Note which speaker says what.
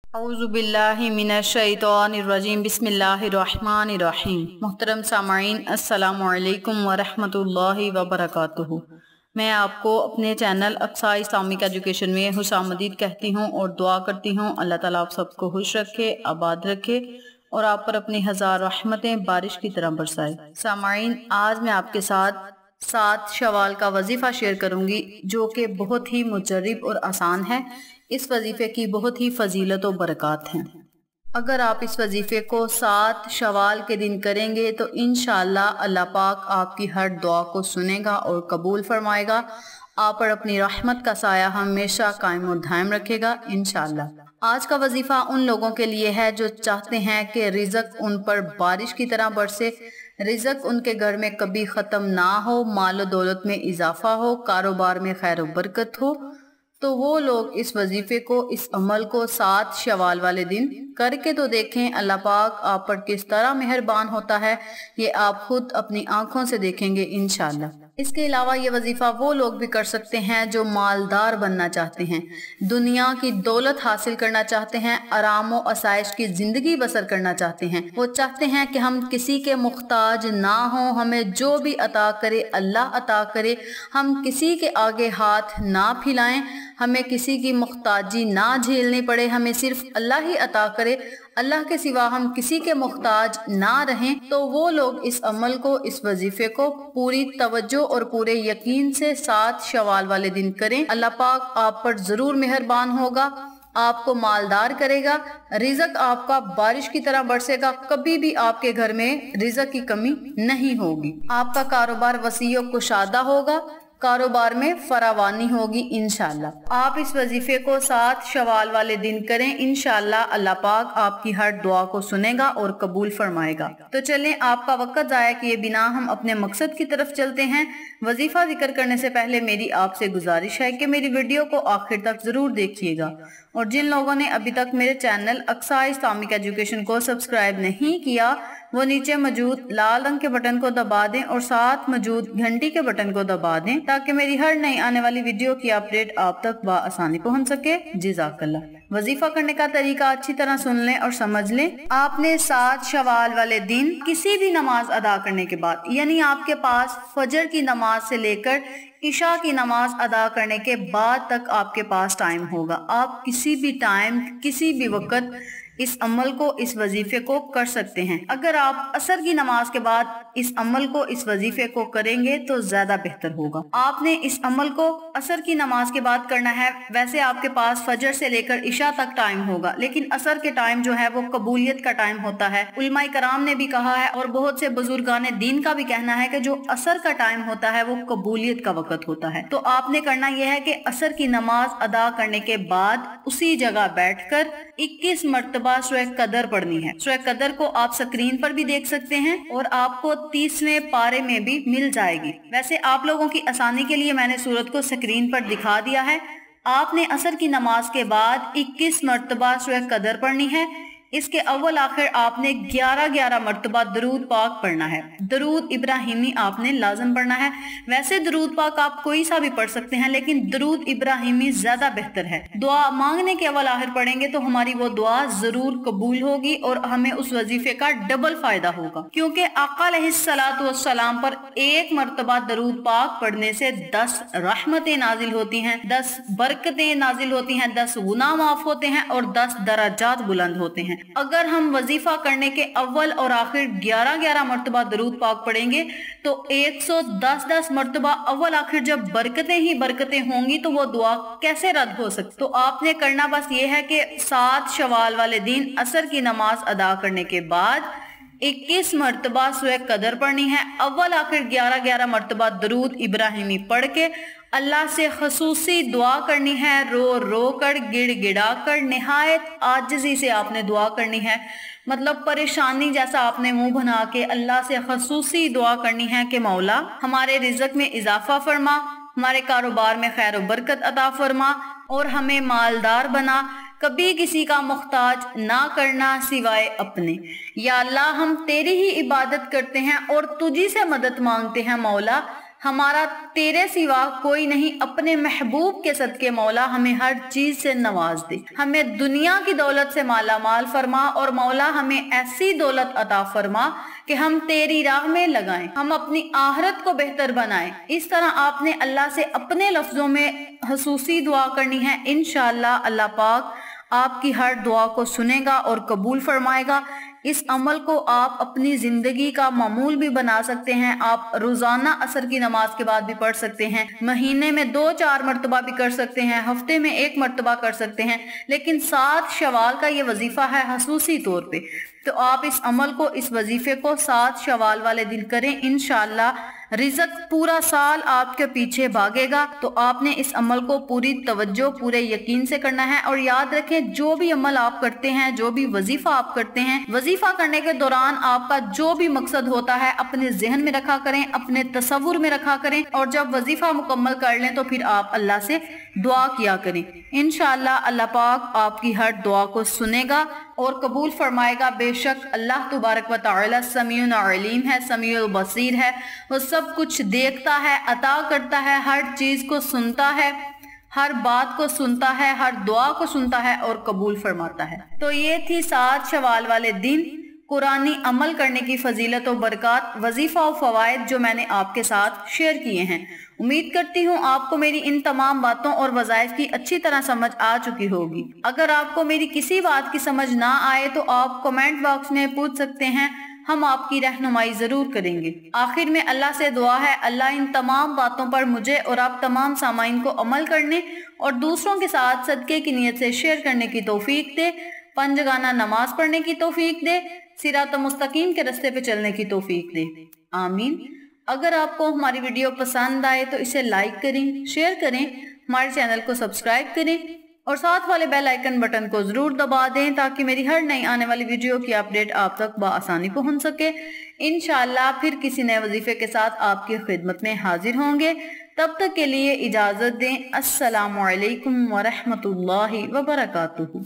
Speaker 1: औज़ु बिल्लाहि मिनश शैतानिर रजीम बिस्मिल्लाहिर्रहमानिर रहीम। मुहतरम सामाईन, अस्सलामु अलैकुम व रहमतुल्लाहि व बरकातुहू। मैं आपको अपने चैनल अक्सा इस्लामिक एजुकेशन में खुशामदीद कहती हूँ और दुआ करती हूँ अल्लाह ताला आप सबको खुश रखे, आबाद रखे और आप पर अपनी हज़ार रहमतें बारिश की तरह बरसाए। सामाईन, आज मैं आपके साथ 7 शवाल का वजीफ़ा शेयर करूंगी जो कि बहुत ही मुजर्रिब और आसान है। इस वजीफे की बहुत ही फजीलत और बरक़ात हैं। अगर आप इस वजीफे को 7 शवाल के दिन करेंगे तो इंशाअल्लाह अल्लाह पाक आपकी हर दुआ को सुनेगा और कबूल फरमाएगा। आप पर अपनी रहमत का साया हमेशा कायम और दायम रखेगा इंशाअल्लाह। आज का वजीफा उन लोगों के लिए है जो चाहते हैं कि रिज़्क उन पर बारिश की तरह बरसे, रिज़्क उनके घर में कभी ख़त्म ना हो, माल और दौलत में इजाफा हो, कारोबार में खैर और बरकत हो। तो वो लोग इस वजीफे को, इस अमल को 7 शवाल वाले दिन करके तो देखें। अल्लाह पाक आप पर किस तरह मेहरबान होता है ये आप खुद अपनी आंखों से देखेंगे इंशाअल्लाह। इसके अलावा ये वजीफा वो लोग भी कर सकते हैं जो मालदार बनना चाहते हैं, दुनिया की दौलत हासिल करना चाहते हैं, आराम और आसाइश की जिंदगी बसर करना चाहते हैं। वो चाहते हैं कि हम किसी के मुख्ताज ना हो, हमें जो भी अता करे अल्लाह अता करे, हम किसी के आगे हाथ ना फैलाएं, हमें किसी की मुख्ताजी ना झेलनी पड़े, हमें सिर्फ अल्लाह ही अता करे, अल्लाह के सिवा हम किसी के मुख्ताज ना रहें। तो वो लोग इस अमल को, इस वजीफे को पूरी तवज्जो और पूरे यकीन से 7 शवाल वाले दिन करें। अल्लाह पाक आप पर जरूर मेहरबान होगा, आपको मालदार करेगा, रिज़्क आपका बारिश की तरह बरसेगा, कभी भी आपके घर में रिज़्क की कमी नहीं होगी। आपका कारोबार वसी और कुशादा होगा, कारोबार में फरावानी होगी इंशाअल्लाह। आप इस वजीफे को 7 शवाल वाले दिन करें, इंशाअल्लाह अल्लाह पाक आपकी हर दुआ को सुनेगा और कबूल फरमाएगा। तो चलें, आपका वक्त जाया किए बिना हम अपने मकसद की तरफ चलते हैं। वजीफा जिक्र करने से पहले मेरी आपसे गुजारिश है कि मेरी वीडियो को आखिर तक जरूर देखिएगा और जिन लोगों ने अभी तक मेरे चैनल अक्सा इस्लामिक एजुकेशन को सब्सक्राइब नहीं किया वो नीचे मौजूद लाल रंग के बटन को दबा दें और साथ मौजूद घंटी के बटन को दबा दें ताकि मेरी हर नई आने वाली वीडियो की अपडेट आप तक बआसानी पहुंच सके। जज़ाकल्लाह। वजीफा करने का तरीका अच्छी तरह सुन लें और समझ लें। आपने 7 शवाल वाले दिन किसी भी नमाज अदा करने के बाद, यानी आपके पास फजर की नमाज से लेकर इशा की नमाज अदा करने के बाद तक आपके पास टाइम होगा। आप किसी भी टाइम, किसी भी वक्त इस अमल को, इस वजीफे को कर सकते हैं। अगर आप असर की नमाज के बाद इस अमल को, इस वजीफे को करेंगे तो ज्यादा बेहतर होगा। आपने इस अमल को असर की नमाज के बाद करना है। वैसे आपके पास फजर से लेकर इशा तक टाइम होगा, लेकिन असर के टाइम जो है वो कबूलियत का टाइम होता है। उलमाए कराम ने भी कहा है और बहुत से बुजुर्गान दीन का भी कहना है कि जो असर का टाइम होता है वो कबूलियत का वक्त होता है। तो आपने करना यह है कि असर की नमाज अदा करने के बाद उसी जगह बैठकर 21 मरतबा सूरह कदर पढ़नी है। सूरह कदर को आप स्क्रीन पर भी देख सकते हैं और आपको 30वें पारे में भी मिल जाएगी। वैसे आप लोगों की आसानी के लिए मैंने सूरत को स्क्रीन पर दिखा दिया है। आपने असर की नमाज के बाद 21 मरतबा सूरह कदर पढ़नी है। इसके अव्वल आखिर आपने 11-11 मरतबा दरूद पाक पढ़ना है। दरूद इब्राहिमी आपने लाजम पढ़ना है। वैसे दरूद पाक आप कोई सा भी पढ़ सकते हैं, लेकिन दरूद इब्राहिमी ज्यादा बेहतर है। दुआ मांगने के अव्वल आखिर पढ़ेंगे तो हमारी वो दुआ जरूर कबूल होगी और हमें उस वजीफे का डबल फायदा होगा, क्योंकि आका अलैहिस्सलातु वस्सलाम पर 1 मरतबा दरूद पाक पढ़ने से 10 रहमतें नाजिल होती हैं, 10 बरकतें नाजिल होती हैं, 10 गुनाह माफ होते हैं और 10 दराजात बुलंद होते हैं। अगर हम वजीफा करने के अव्वल और आखिर 11-11 मरतबा दरूद पाक पढ़ेंगे तो 110-10 मरतबा अव्वल आखिर जब बरकतें ही बरकतें होंगी तो वो दुआ कैसे रद्द हो सकती। तो आपने करना बस ये है कि 7 शवाल वाले दिन असर की नमाज अदा करने के बाद 21 मरतबा सूरह कदर पढ़नी है। अव्वल आखिर 11-11 मरतबा दरूद इब्राहिमी पढ़ के अल्लाह से खसूसी दुआ करनी है। रो रो कर, गिड़ गिड़ा कर, निहायत आजिज़ी से आपने दुआ करनी है। मतलब परेशानी जैसा आपने मुंह बना के अल्लाह से खसूसी दुआ करनी है कि मौला हमारे रिज़्क में इजाफा फरमा, हमारे कारोबार में खैर और बरकत अता फरमा और हमें मालदार बना, कभी किसी का मुख्ताज ना करना सिवाय अपने। या अल्लाह हम तेरी ही इबादत करते हैं और तुझी से मदद मांगते हैं मौला, हमारा तेरे सिवा कोई नहीं, अपने महबूब के सदके मौला हमें हर चीज से नवाज दे, हमें दुनिया की दौलत से माला माल फरमा और मौला हमें ऐसी दौलत अता फरमा कि हम तेरी राह में लगाएं, हम अपनी आखिरत को बेहतर बनाएं। इस तरह आपने अल्लाह से अपने लफ्जों में खसूसी दुआ करनी है। इंशाअल्लाह अल्लाह पाक आपकी हर दुआ को सुनेगा और कबूल फरमाएगा। इस अमल को आप अपनी जिंदगी का मामूल भी बना सकते हैं। आप रोजाना असर की नमाज के बाद भी पढ़ सकते हैं, महीने में 2-4 मरतबा भी कर सकते हैं, हफ्ते में 1 मरतबा कर सकते हैं, लेकिन 7 शवाल का ये वजीफा है खसूसी तौर पे। तो आप इस अमल को, इस वजीफे को 7 शवाल वाले दिन करें। इंशाअल्लाह रिज़्क पूरा साल आपके पीछे भागेगा। तो आपने इस अमल को पूरी तवज्जो, पूरे यकीन से करना है। और याद रखें, जो भी अमल आप करते हैं, जो भी वजीफा आप करते हैं, वजीफा करने के दौरान आपका जो भी मकसद होता है अपने जहन में रखा करें, अपने तसव्वुर में रखा करें। और जब वजीफा मुकम्मल कर लें तो फिर आप अल्लाह से दुआ किया करें। इंशाअल्लाह अल्लाह पाक आपकी हर दुआ को सुनेगा और कबूल फरमाएगा। बेशक अल्लाह तबारक व तआला समीउन अलीम है, समीउल बसीर है। वो सब कुछ देखता है, अता करता है, हर चीज को सुनता है, हर बात को सुनता है, हर दुआ को सुनता है और कबूल फरमाता है। तो ये थी 7 शवाल वाले दिन कुरानी अमल करने की फजीलत और बरकत, वजीफा और फवायद जो मैंने आपके साथ शेयर किए हैं। उम्मीद करती हूँ आपको मेरी इन तमाम बातों और वज़ाइफ की अच्छी तरह समझ आ चुकी होगी। अगर आपको मेरी किसी बात की समझ ना आए तो आप कमेंट बॉक्स में पूछ सकते हैं, हम आपकी रहनुमाई जरूर करेंगे। आखिर में अल्लाह से दुआ है, अल्लाह इन तमाम बातों पर मुझे और आप तमाम सामाइन को अमल करने और दूसरों के साथ सदके की नीयत से शेयर करने की तौफीक दे, पंजगाना नमाज पढ़ने की तौफीक दे, सिरात मुस्तकीम के रास्ते पे चलने की तौफीक दे। आमीन। अगर आपको हमारी वीडियो पसंद आए तो इसे लाइक करें, शेयर करें, हमारे चैनल को सब्सक्राइब करें और साथ वाले बेल आइकन बटन को जरूर दबा दें ताकि मेरी हर नई आने वाली वीडियो की अपडेट आप तक बआसानी पहुंच सके। इंशाअल्लाह फिर किसी नए वजीफे के साथ आपकी खिदमत में हाजिर होंगे। तब तक के लिए इजाजत दें। अस्सलामु अलैकुम व रहमतुल्लाहि व बरकातुहू।